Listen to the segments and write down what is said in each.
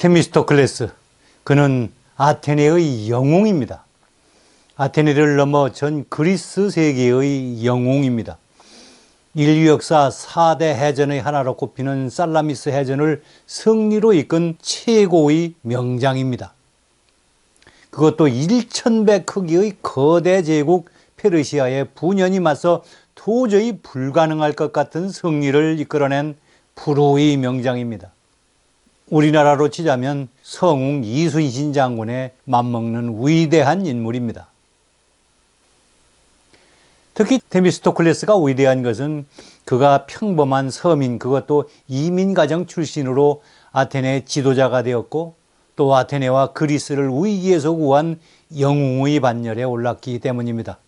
테미스토클레스, 그는 아테네의 영웅입니다. 아테네를 넘어 전 그리스 세계의 영웅입니다. 인류 역사 4대 해전의 하나로 꼽히는 살라미스 해전을 승리로 이끈 최고의 명장입니다. 그것도 1100 크기의 거대 제국 페르시아의 분연히 맞서 도저히 불가능할 것 같은 승리를 이끌어낸 불후의 명장입니다. 우리나라로 치자면 성웅 이순신 장군에 맞먹는 위대한 인물입니다. 특히 테미스토클레스가 위대한 것은 그가 평범한 서민, 그것도 이민가정 출신으로 아테네 지도자가 되었고 또 아테네와 그리스를 위기에서 구한 영웅의 반열에 올랐기 때문입니다.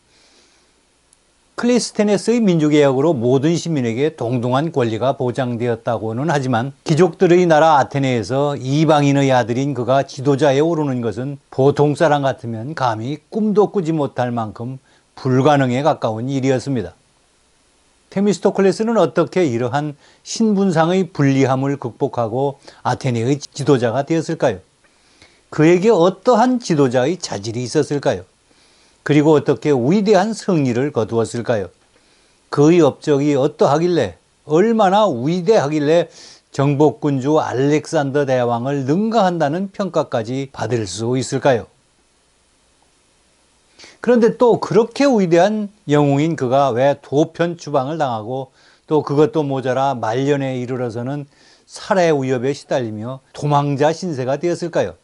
클리스테네스의 민주개혁으로 모든 시민에게 동등한 권리가 보장되었다고는 하지만 귀족들의 나라 아테네에서 이방인의 아들인 그가 지도자에 오르는 것은 보통 사람 같으면 감히 꿈도 꾸지 못할 만큼 불가능에 가까운 일이었습니다. 테미스토클레스는 어떻게 이러한 신분상의 불리함을 극복하고 아테네의 지도자가 되었을까요? 그에게 어떠한 지도자의 자질이 있었을까요? 그리고 어떻게 위대한 승리를 거두었을까요? 그의 업적이 어떠하길래, 얼마나 위대하길래 정복군주 알렉산더 대왕을 능가한다는 평가까지 받을 수 있을까요? 그런데 또 그렇게 위대한 영웅인 그가 왜 도편 추방을 당하고 또 그것도 모자라 말년에 이르러서는 살해 위협에 시달리며 도망자 신세가 되었을까요?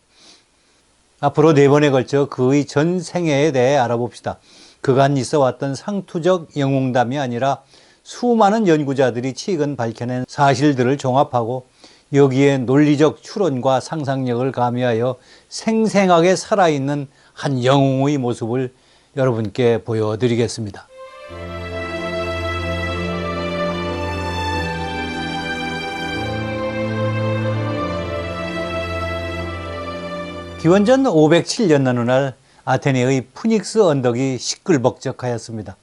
앞으로 4번에 걸쳐 그의 전 생애에 대해 알아봅시다. 그간 있어왔던 상투적 영웅담이 아니라 수많은 연구자들이 최근 밝혀낸 사실들을 종합하고 여기에 논리적 추론과 상상력을 가미하여 생생하게 살아있는 한 영웅의 모습을 여러분께 보여드리겠습니다. 기원전 507년 어느 날 아테네의 푸닉스 언덕이 시끌벅적하였습니다.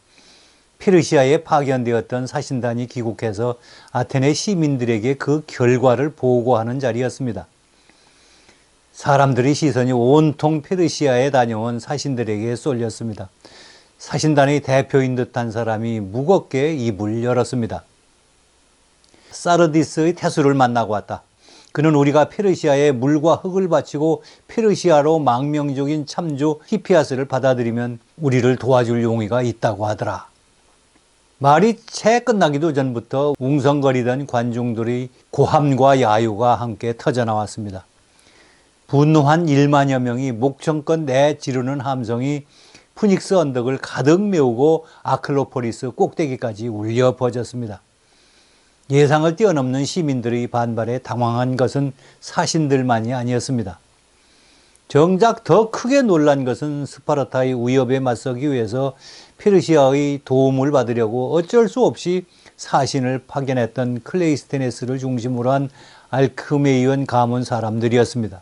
페르시아에 파견되었던 사신단이 귀국해서 아테네 시민들에게 그 결과를 보고하는 자리였습니다. 사람들의 시선이 온통 페르시아에 다녀온 사신들에게 쏠렸습니다. 사신단의 대표인 듯한 사람이 무겁게 입을 열었습니다. 사르디스의 태수를 만나고 왔다. 그는 우리가 페르시아에 물과 흙을 바치고 페르시아로 망명적인 참조 히피아스를 받아들이면 우리를 도와줄 용의가 있다고 하더라. 말이 채 끝나기도 전부터 웅성거리던 관중들의 고함과 야유가 함께 터져나왔습니다. 분노한 1만여 명이 목청껏 내지르는 함성이 푸닉스 언덕을 가득 메우고 아클로포리스 꼭대기까지 울려 퍼졌습니다. 예상을 뛰어넘는 시민들의 반발에 당황한 것은 사신들만이 아니었습니다. 정작 더 크게 놀란 것은 스파르타의 위협에 맞서기 위해서 페르시아의 도움을 받으려고 어쩔 수 없이 사신을 파견했던 클레이스테네스를 중심으로 한 알크메이온 가문 사람들이었습니다.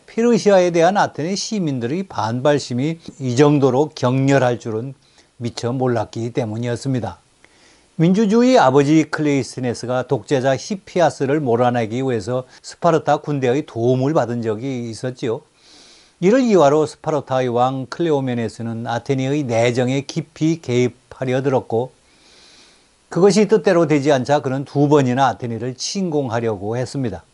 페르시아에 대한 아테네 시민들의 반발심이 이 정도로 격렬할 줄은 미처 몰랐기 때문이었습니다. 민주주의 아버지 클레이스테네스가 독재자 히피아스를 몰아내기 위해서 스파르타 군대의 도움을 받은 적이 있었지요. 이를 이유로 스파르타의 왕 클레오메네스는 아테네의 내정에 깊이 개입하려 들었고 그것이 뜻대로 되지 않자 그는 2번이나 아테네를 침공하려고 했습니다.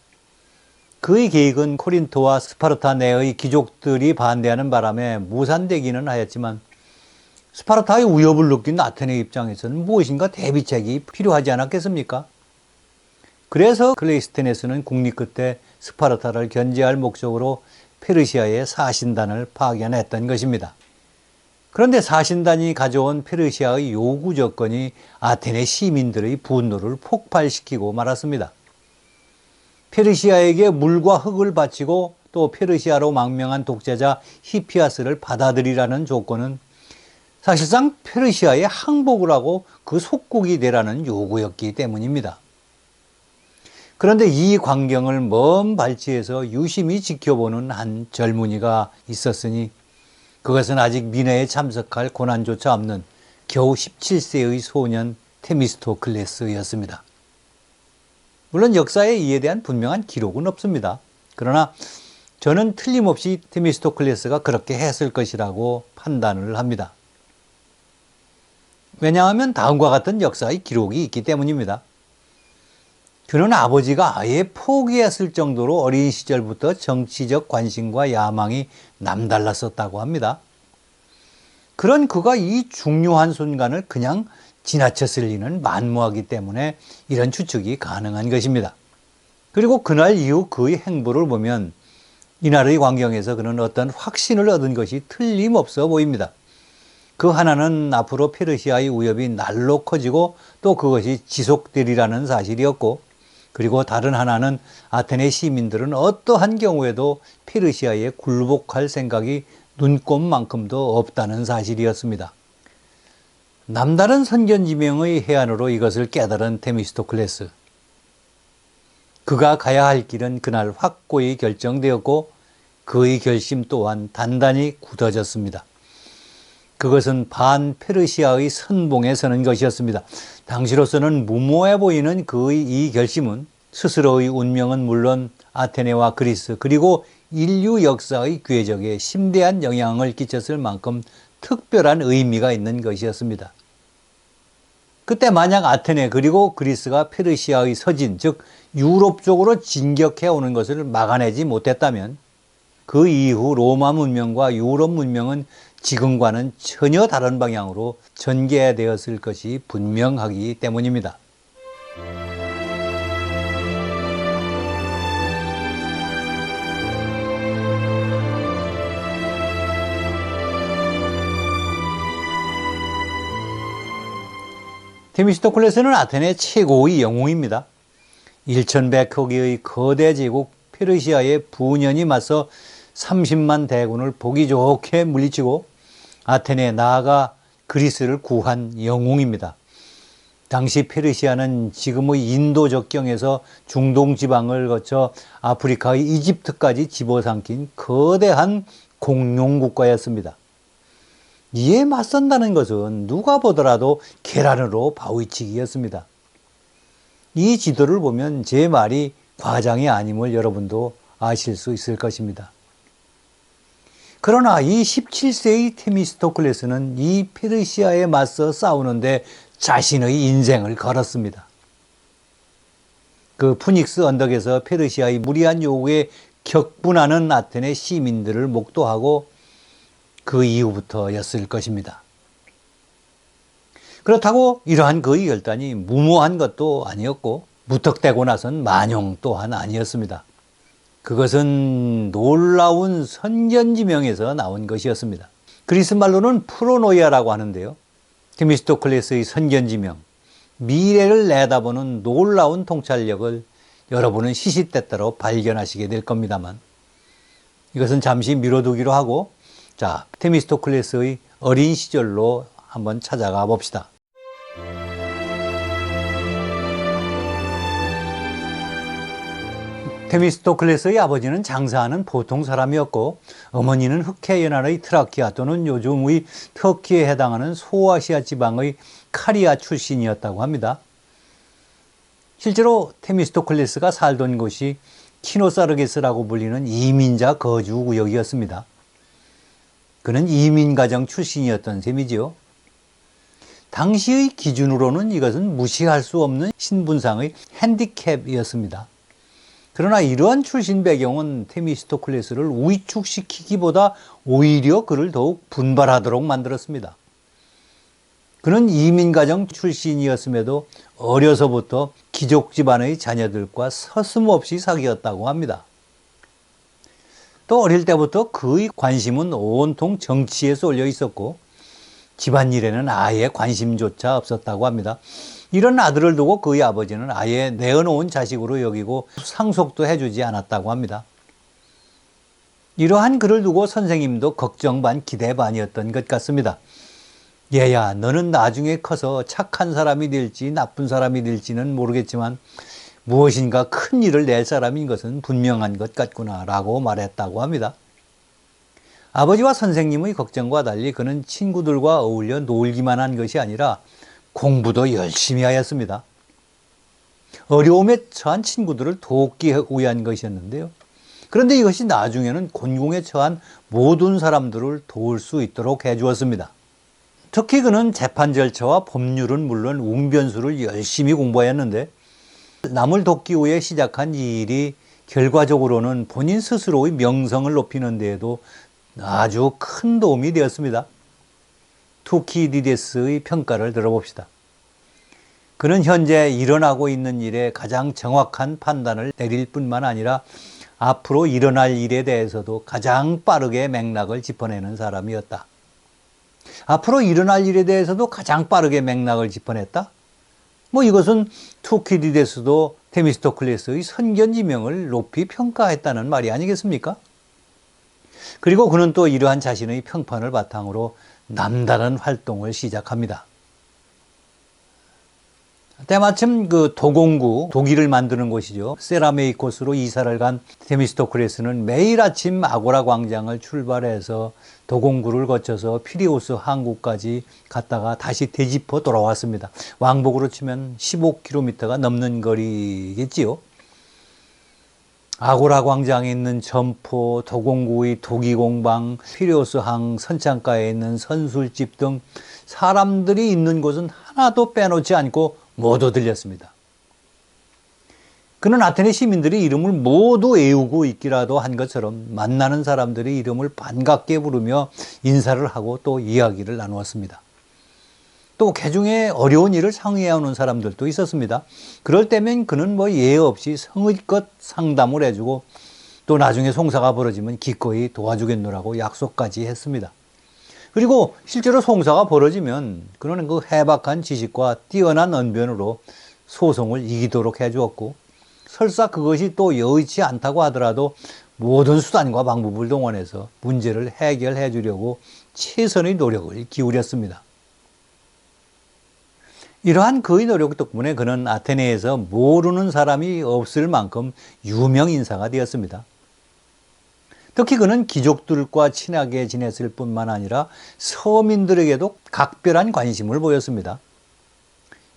그의 계획은 코린토와 스파르타 내의 귀족들이 반대하는 바람에 무산되기는 하였지만 스파르타의 위협을 느낀 아테네 입장에서는 무엇인가 대비책이 필요하지 않았겠습니까? 그래서 클레이스테네스는 국리 끝에 스파르타를 견제할 목적으로 페르시아에 사신단을 파견했던 것입니다. 그런데 사신단이 가져온 페르시아의 요구 조건이 아테네 시민들의 분노를 폭발시키고 말았습니다. 페르시아에게 물과 흙을 바치고 또 페르시아로 망명한 독재자 히피아스를 받아들이라는 조건은 사실상 페르시아에 항복을 하고 그 속국이 되라는 요구였기 때문입니다. 그런데 이 광경을 먼 발치에서 유심히 지켜보는 한 젊은이가 있었으니 그것은 아직 민회에 참석할 고난조차 없는 겨우 17세의 소년 테미스토클레스였습니다. 물론 역사에 이에 대한 분명한 기록은 없습니다. 그러나 저는 틀림없이 테미스토클레스가 그렇게 했을 것이라고 판단을 합니다. 왜냐하면 다음과 같은 역사의 기록이 있기 때문입니다. 그는 아버지가 아예 포기했을 정도로 어린 시절부터 정치적 관심과 야망이 남달랐었다고 합니다. 그런 그가 이 중요한 순간을 그냥 지나쳤을 리는 만무하기 때문에 이런 추측이 가능한 것입니다. 그리고 그날 이후 그의 행보를 보면 이날의 광경에서 그는 어떤 확신을 얻은 것이 틀림없어 보입니다. 그 하나는 앞으로 페르시아의 위협이 날로 커지고 또 그것이 지속되리라는 사실이었고, 그리고 다른 하나는 아테네 시민들은 어떠한 경우에도 페르시아에 굴복할 생각이 눈꼽만큼도 없다는 사실이었습니다. 남다른 선견지명의 해안으로 이것을 깨달은 테미스토클레스. 그가 가야 할 길은 그날 확고히 결정되었고 그의 결심 또한 단단히 굳어졌습니다. 그것은 반페르시아의 선봉에 서는 것이었습니다. 당시로서는 무모해 보이는 그의 이 결심은 스스로의 운명은 물론 아테네와 그리스 그리고 인류 역사의 궤적에 심대한 영향을 끼쳤을 만큼 특별한 의미가 있는 것이었습니다. 그때 만약 아테네 그리고 그리스가 페르시아의 서진, 즉 유럽 쪽으로 진격해 오는 것을 막아내지 못했다면 그 이후 로마 문명과 유럽 문명은 지금과는 전혀 다른 방향으로 전개되었을 것이 분명하기 때문입니다. 테미스토클레스는 아테네 최고의 영웅입니다. 1100호기의 거대 제국 페르시아의 부연이 맞서 30만 대군을 보기 좋게 물리치고 아테네에 나아가 그리스를 구한 영웅입니다. 당시 페르시아는 지금의 인도 접경에서 중동 지방을 거쳐 아프리카의 이집트까지 집어삼킨 거대한 공룡 국가였습니다. 이에 맞선다는 것은 누가 보더라도 계란으로 바위치기였습니다. 이 지도를 보면 제 말이 과장이 아님을 여러분도 아실 수 있을 것입니다. 그러나 이 17세의 테미스토클레스는 이 페르시아에 맞서 싸우는데 자신의 인생을 걸었습니다. 그 푸닉스 언덕에서 페르시아의 무리한 요구에 격분하는 아테네 시민들을 목도하고 그 이후부터였을 것입니다. 그렇다고 이러한 그의 결단이 무모한 것도 아니었고 무턱대고 나선 만용 또한 아니었습니다. 그것은 놀라운 선견지명에서 나온 것이었습니다. 그리스 말로는 프로노이아라고 하는데요. 테미스토클레스의 선견지명, 미래를 내다보는 놀라운 통찰력을 여러분은 시시때때로 발견하시게 될 겁니다만 이것은 잠시 미뤄두기로 하고 자, 테미스토클레스의 어린 시절로 한번 찾아가 봅시다. 테미스토클레스의 아버지는 장사하는 보통 사람이었고 어머니는 흑해 연안의 트라키아 또는 요즘의 터키에 해당하는 소아시아 지방의 카리아 출신이었다고 합니다. 실제로 테미스토클레스가 살던 곳이 키노사르게스라고 불리는 이민자 거주 구역이었습니다. 그는 이민가정 출신이었던 셈이지요. 당시의 기준으로는 이것은 무시할 수 없는 신분상의 핸디캡이었습니다. 그러나 이러한 출신 배경은 테미스토클레스를 위축시키기보다 오히려 그를 더욱 분발하도록 만들었습니다. 그는 이민가정 출신이었음에도 어려서부터 귀족 집안의 자녀들과 서슴없이 사귀었다고 합니다. 또 어릴 때부터 그의 관심은 온통 정치에 쏠려 있었고 집안일에는 아예 관심조차 없었다고 합니다. 이런 아들을 두고 그의 아버지는 아예 내어놓은 자식으로 여기고 상속도 해주지 않았다고 합니다. 이러한 그를 두고 선생님도 걱정 반 기대 반이었던 것 같습니다. 얘야, 너는 나중에 커서 착한 사람이 될지 나쁜 사람이 될지는 모르겠지만 무엇인가 큰 일을 낼 사람인 것은 분명한 것 같구나 라고 말했다고 합니다. 아버지와 선생님의 걱정과 달리 그는 친구들과 어울려 놀기만 한 것이 아니라 공부도 열심히 하였습니다. 어려움에 처한 친구들을 돕기 위한 것이었는데요. 그런데 이것이 나중에는 곤궁에 처한 모든 사람들을 도울 수 있도록 해주었습니다. 특히 그는 재판 절차와 법률은 물론 웅변수를 열심히 공부하였는데 남을 돕기 위해 시작한 이 일이 결과적으로는 본인 스스로의 명성을 높이는 데에도 아주 큰 도움이 되었습니다. 투키디데스의 평가를 들어봅시다. 그는 현재 일어나고 있는 일에 가장 정확한 판단을 내릴 뿐만 아니라 앞으로 일어날 일에 대해서도 가장 빠르게 맥락을 짚어내는 사람이었다. 앞으로 일어날 일에 대해서도 가장 빠르게 맥락을 짚어냈다? 이것은 투키디데스도 테미스토클레스의 선견지명을 높이 평가했다는 말이 아니겠습니까? 그리고 그는 또 이러한 자신의 평판을 바탕으로 남다른 활동을 시작합니다. 때마침 그 도공구, 독일을 만드는 곳이죠. 세라메이코스로 이사를 간 테미스토클레스는 매일 아침 아고라 광장을 출발해서 도공구를 거쳐서 피리우스 항구까지 갔다가 다시 되짚어 돌아왔습니다. 왕복으로 치면 15km가 넘는 거리겠지요. 아고라 광장에 있는 점포, 도공구의 도기공방, 피리우스 항 선창가에 있는 선술집 등 사람들이 있는 곳은 하나도 빼놓지 않고 모두 들렸습니다. 그는 아테네 시민들이 이름을 모두 애우고 있기라도 한 것처럼 만나는 사람들의 이름을 반갑게 부르며 인사를 하고 또 이야기를 나누었습니다. 또 개중에 어려운 일을 상의해 오는 사람들도 있었습니다. 그럴 때면 그는 예의 없이 성의껏 상담을 해주고 또 나중에 송사가 벌어지면 기꺼이 도와주겠노라고 약속까지 했습니다. 그리고 실제로 송사가 벌어지면 그는 그 해박한 지식과 뛰어난 언변으로 소송을 이기도록 해주었고 설사 그것이 또 여의치 않다고 하더라도 모든 수단과 방법을 동원해서 문제를 해결해 주려고 최선의 노력을 기울였습니다. 이러한 그의 노력 덕분에 그는 아테네에서 모르는 사람이 없을 만큼 유명 인사가 되었습니다. 특히 그는 귀족들과 친하게 지냈을 뿐만 아니라 서민들에게도 각별한 관심을 보였습니다.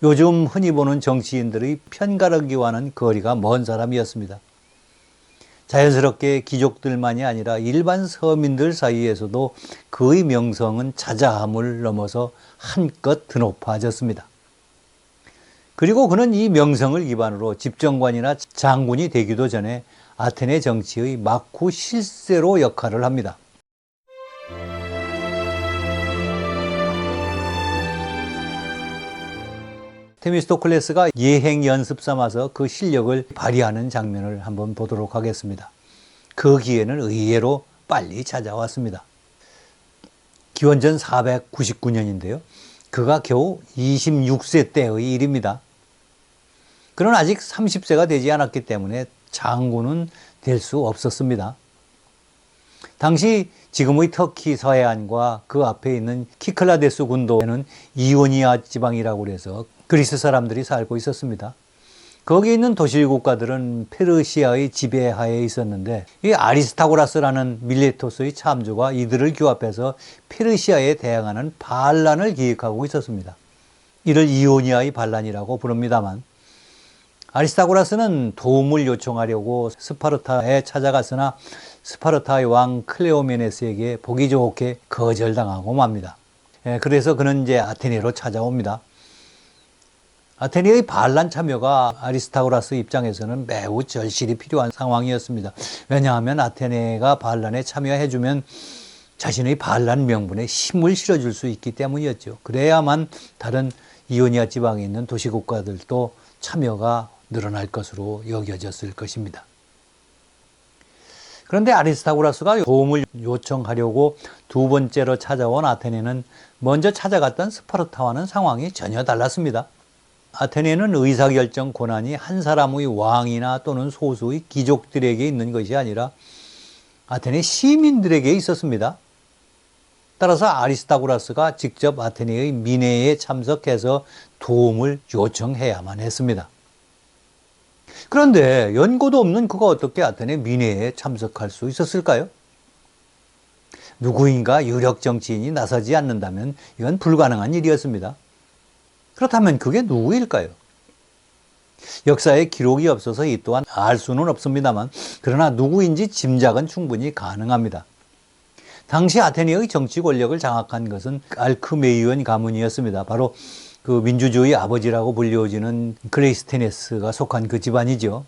요즘 흔히 보는 정치인들의 편가르기와는 거리가 먼 사람이었습니다. 자연스럽게 귀족들만이 아니라 일반 서민들 사이에서도 그의 명성은 자자함을 넘어서 한껏 드높아졌습니다. 그리고 그는 이 명성을 기반으로 집정관이나 장군이 되기도 전에 아테네 정치의 마쿠 실세로 역할을 합니다. 테미스토클레스가 예행 연습 삼아서 그 실력을 발휘하는 장면을 한번 보도록 하겠습니다. 그 기회는 의외로 빨리 찾아왔습니다. 기원전 499년인데요. 그가 겨우 26세 때의 일입니다. 그는 아직 30세가 되지 않았기 때문에 장군은 될 수 없었습니다. 당시 지금의 터키 서해안과 그 앞에 있는 키클라데스 군도에는 이오니아 지방이라고 해서 그리스 사람들이 살고 있었습니다. 거기 있는 도시 국가들은 페르시아의 지배하에 있었는데 이 아리스타고라스라는 밀레토스의 참조가 이들을 규합해서 페르시아에 대항하는 반란을 기획하고 있었습니다. 이를 이오니아의 반란이라고 부릅니다만 아리스타고라스는 도움을 요청하려고 스파르타에 찾아갔으나 스파르타의 왕 클레오메네스에게 보기 좋게 거절당하고 맙니다. 그래서 그는 이제 아테네로 찾아옵니다. 아테네의 반란 참여가 아리스타고라스 입장에서는 매우 절실히 필요한 상황이었습니다. 왜냐하면 아테네가 반란에 참여해주면 자신의 반란 명분에 힘을 실어줄 수 있기 때문이었죠. 그래야만 다른 이오니아 지방에 있는 도시국가들도 참여가 늘어날 것으로 여겨졌을 것입니다. 그런데 아리스타고라스가 도움을 요청하려고 두 번째로 찾아온 아테네는 먼저 찾아갔던 스파르타와는 상황이 전혀 달랐습니다. 아테네는 의사결정 권한이 한 사람의 왕이나 또는 소수의 귀족들에게 있는 것이 아니라 아테네 시민들에게 있었습니다. 따라서 아리스타고라스가 직접 아테네의 민회에 참석해서 도움을 요청해야만 했습니다. 그런데 연고도 없는 그가 어떻게 아테네 민회에 참석할 수 있었을까요? 누구인가 유력 정치인이 나서지 않는다면 이건 불가능한 일이었습니다. 그렇다면 그게 누구일까요? 역사에 기록이 없어서 이 또한 알 수는 없습니다만, 그러나 누구인지 짐작은 충분히 가능합니다. 당시 아테네의 정치 권력을 장악한 것은 알크메이온 가문이었습니다. 바로 그 민주주의 아버지라고 불려지는 클레이스테네스가 속한 그 집안이죠.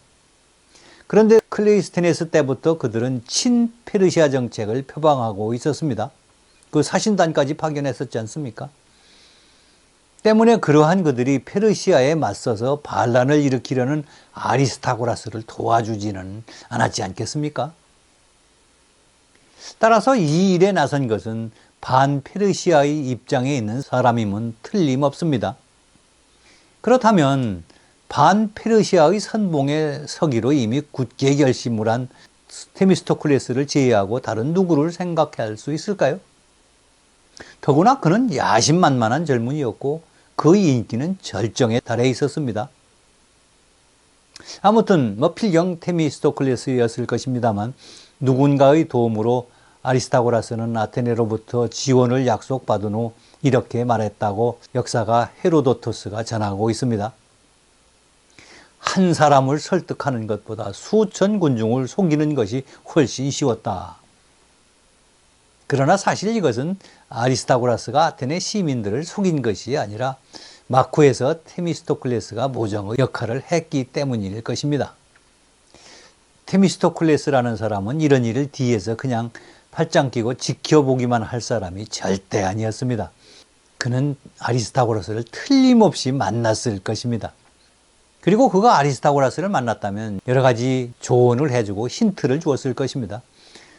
그런데 클레이스테네스 때부터 그들은 친페르시아 정책을 표방하고 있었습니다. 그 사신단까지 파견했었지 않습니까? 때문에 그러한 그들이 페르시아에 맞서서 반란을 일으키려는 아리스타고라스를 도와주지는 않았지 않겠습니까? 따라서 이 일에 나선 것은 반페르시아의 입장에 있는 사람임은 틀림없습니다. 그렇다면 반페르시아의 선봉에 서기로 이미 굳게 결심을 한 테미스토클레스를 제외하고 다른 누구를 생각할 수 있을까요? 더구나 그는 야심만만한 젊은이였고 그의 인기는 절정에 달해 있었습니다. 아무튼 필경 테미스토클레스였을 것입니다만, 누군가의 도움으로 아리스타고라스는 아테네로부터 지원을 약속받은 후 이렇게 말했다고 역사가 헤로도토스가 전하고 있습니다. 한 사람을 설득하는 것보다 수천 군중을 속이는 것이 훨씬 쉬웠다. 그러나 사실 이것은 아리스타고라스가 아테네 시민들을 속인 것이 아니라 마쿠에서 테미스토클레스가 모정의 역할을 했기 때문일 것입니다. 테미스토클레스라는 사람은 이런 일을 뒤에서 그냥 팔짱 끼고 지켜보기만 할 사람이 절대 아니었습니다. 그는 아리스타고라스를 틀림없이 만났을 것입니다. 그리고 그가 아리스타고라스를 만났다면 여러 가지 조언을 해주고 힌트를 주었을 것입니다.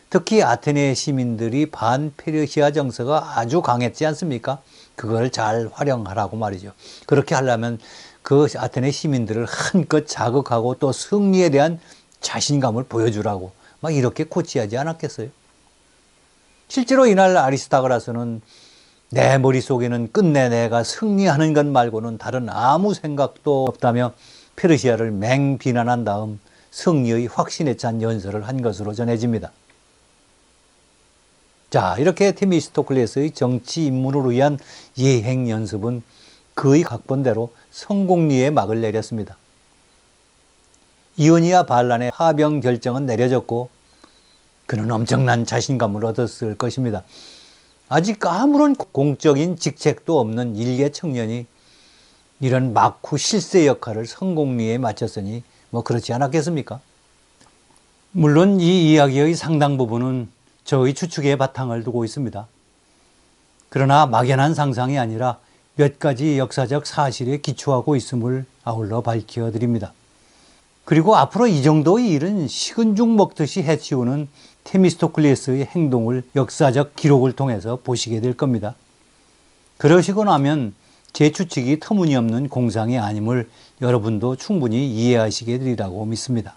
특히 아테네 시민들이 반페르시아 정서가 아주 강했지 않습니까? 그걸 잘 활용하라고 말이죠. 그렇게 하려면 그 아테네 시민들을 한껏 자극하고 또 승리에 대한 자신감을 보여주라고 막 이렇게 코치하지 않았겠어요? 실제로 이날 아리스타고라스는 내 머릿속에는 끝내 내가 승리하는 것 말고는 다른 아무 생각도 없다며 페르시아를 맹비난한 다음 승리의 확신에 찬 연설을 한 것으로 전해집니다. 자, 이렇게 테미스토클레스의 정치 입문을 위한 예행 연습은 그의 각본대로 성공리에 막을 내렸습니다. 이오니아 반란의 파병 결정은 내려졌고 그는 엄청난 자신감을 얻었을 것입니다. 아직 아무런 공적인 직책도 없는 일개 청년이 이런 마쿠 실세 역할을 성공리에 마쳤으니 그렇지 않았겠습니까? 물론 이 이야기의 상당 부분은 저의 추측에 바탕을 두고 있습니다. 그러나 막연한 상상이 아니라 몇 가지 역사적 사실에 기초하고 있음을 아울러 밝혀드립니다. 그리고 앞으로 이 정도의 일은 식은 죽 먹듯이 해치우는 테미스토클레스의 행동을 역사적 기록을 통해서 보시게 될 겁니다. 그러시고 나면 제 추측이 터무니없는 공상이 아님을 여러분도 충분히 이해하시게 되리라고 믿습니다.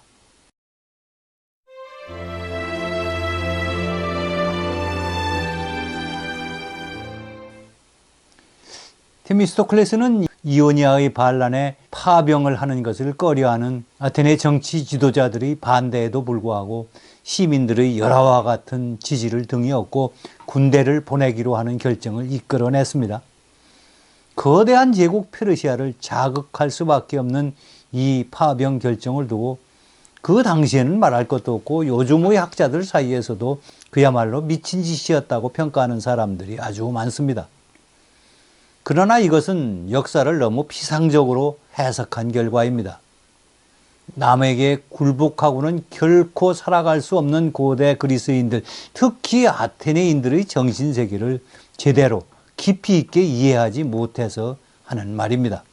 테미스토클레스는 이오니아의 반란에 파병을 하는 것을 꺼려하는 아테네 정치 지도자들의 반대에도 불구하고 시민들의 열화와 같은 지지를 등에 업고 군대를 보내기로 하는 결정을 이끌어냈습니다. 거대한 제국 페르시아를 자극할 수밖에 없는 이 파병 결정을 두고 그 당시에는 말할 것도 없고 요즘의 학자들 사이에서도 그야말로 미친 짓이었다고 평가하는 사람들이 아주 많습니다. 그러나 이것은 역사를 너무 피상적으로 해석한 결과입니다. 남에게 굴복하고는 결코 살아갈 수 없는 고대 그리스인들, 특히 아테네인들의 정신세계를 제대로 깊이 있게 이해하지 못해서 하는 말입니다.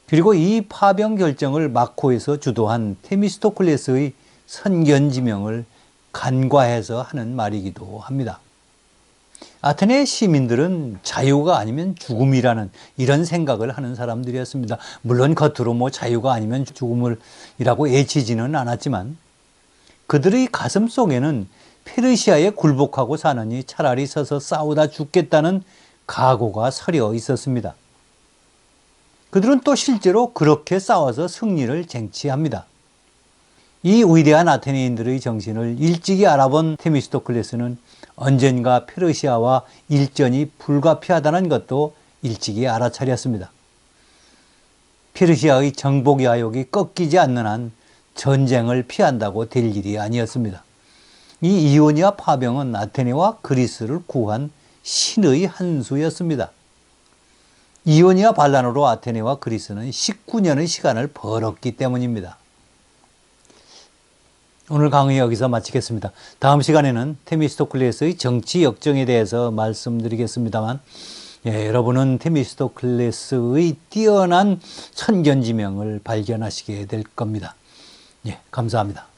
그리고 이 파병 결정을 마코에서 주도한 테미스토클레스의 선견지명을 간과해서 하는 말이기도 합니다. 아테네 시민들은 자유가 아니면 죽음이라는 이런 생각을 하는 사람들이었습니다. 물론 겉으로 자유가 아니면 죽음이라고 애치지는 않았지만 그들의 가슴 속에는 페르시아에 굴복하고 사느니 차라리 서서 싸우다 죽겠다는 각오가 서려 있었습니다. 그들은 또 실제로 그렇게 싸워서 승리를 쟁취합니다. 이 위대한 아테네인들의 정신을 일찍이 알아본 테미스토클레스는 언젠가 페르시아와 일전이 불가피하다는 것도 일찍이 알아차렸습니다. 페르시아의 정복 야욕이 꺾이지 않는 한 전쟁을 피한다고 될 일이 아니었습니다. 이 이오니아 파병은 아테네와 그리스를 구한 신의 한 수였습니다. 이오니아 반란으로 아테네와 그리스는 19년의 시간을 벌었기 때문입니다. 오늘 강의 여기서 마치겠습니다. 다음 시간에는 테미스토클레스의 정치 역정에 대해서 말씀드리겠습니다만, 여러분은 테미스토클레스의 뛰어난 선견지명을 발견하시게 될 겁니다. 감사합니다.